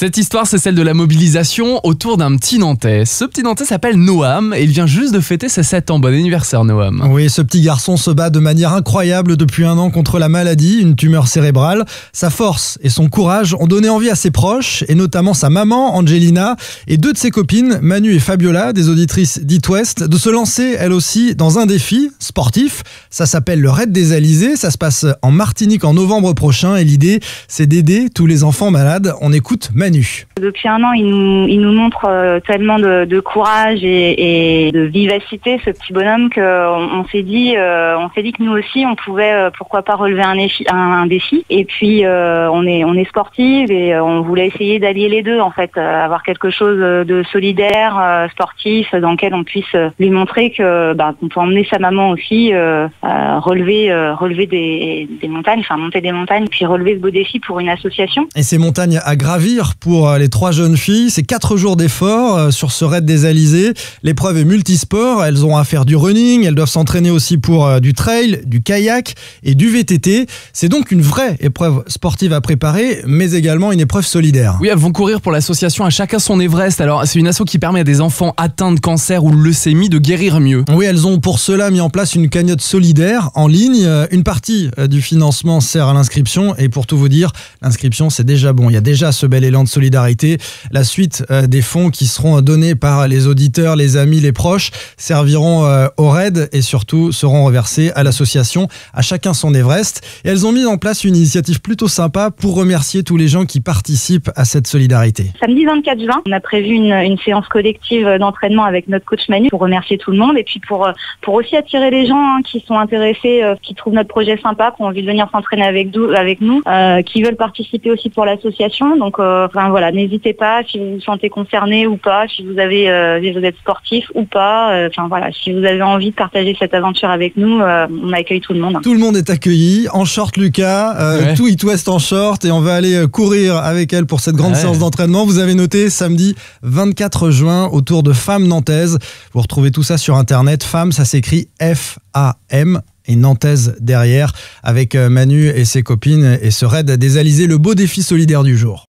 Cette histoire, c'est celle de la mobilisation autour d'un petit Nantais. Ce petit Nantais s'appelle Noam et il vient juste de fêter ses 7 ans. Bon anniversaire Noam. Oui, ce petit garçon se bat de manière incroyable depuis 1 an contre la maladie, une tumeur cérébrale. Sa force et son courage ont donné envie à ses proches, et notamment sa maman, Angelina, et 2 de ses copines, Manu et Fabiola, des auditrices d'It West, de se lancer elles aussi dans un défi sportif. Ça s'appelle le Raid des Alizés. Ça se passe en Martinique en novembre prochain et l'idée, c'est d'aider tous les enfants malades. On écoute Manu. Depuis 1 an, il nous montre tellement de courage et de vivacité, ce petit bonhomme, qu'on s'est dit que nous aussi, on pouvait pourquoi pas relever un défi. Et puis on est sportive et on voulait essayer d'allier les deux, en fait, avoir quelque chose de solidaire, sportif, dans lequel on puisse lui montrer qu'on peut emmener sa maman aussi, relever des montagnes, enfin monter des montagnes, puis relever ce beau défi pour une association. Et ces montagnes à gravir pour les 3 jeunes filles, c'est 4 jours d'efforts sur ce Raid des Alizés. L'épreuve est multisport, elles ont à faire du running, elles doivent s'entraîner aussi pour du trail, du kayak et du VTT. C'est donc une vraie épreuve sportive à préparer, mais également une épreuve solidaire. Oui, elles vont courir pour l'association À chacun son Everest. Alors, c'est une asso qui permet à des enfants atteints de cancer ou de leucémie de guérir mieux. Oui, elles ont pour cela mis en place une cagnotte solidaire en ligne. Une partie du financement sert à l'inscription, et pour tout vous dire, l'inscription c'est déjà bon. Il y a déjà ce bel élan de solidarité. La suite des fonds qui seront donnés par les auditeurs, les amis, les proches serviront au raid et surtout seront reversés à l'association À chacun son Everest. Et elles ont mis en place une initiative plutôt sympa pour remercier tous les gens qui participent à cette solidarité. Samedi 24 juin, on a prévu une séance collective d'entraînement avec notre coach Manu pour remercier tout le monde et puis pour aussi attirer les gens qui sont intéressés, qui trouvent notre projet sympa, qui ont envie de venir s'entraîner avec nous, qui veulent participer aussi pour l'association. Donc voilà, n'hésitez pas si vous vous sentez concerné ou pas, si vous êtes sportif ou pas. Si vous avez envie de partager cette aventure avec nous, on accueille tout le monde. Tout le monde est accueilli en short, Lucas, tout It West en short, et on va aller courir avec elle pour cette grande séance d'entraînement. Vous avez noté samedi 24 juin autour de Femmes Nantaises. Vous retrouvez tout ça sur internet. Femmes, ça s'écrit F-A-M. Et Nantaise derrière, avec Manu et ses copines, et ce Raid des Alizés, le beau défi solidaire du jour.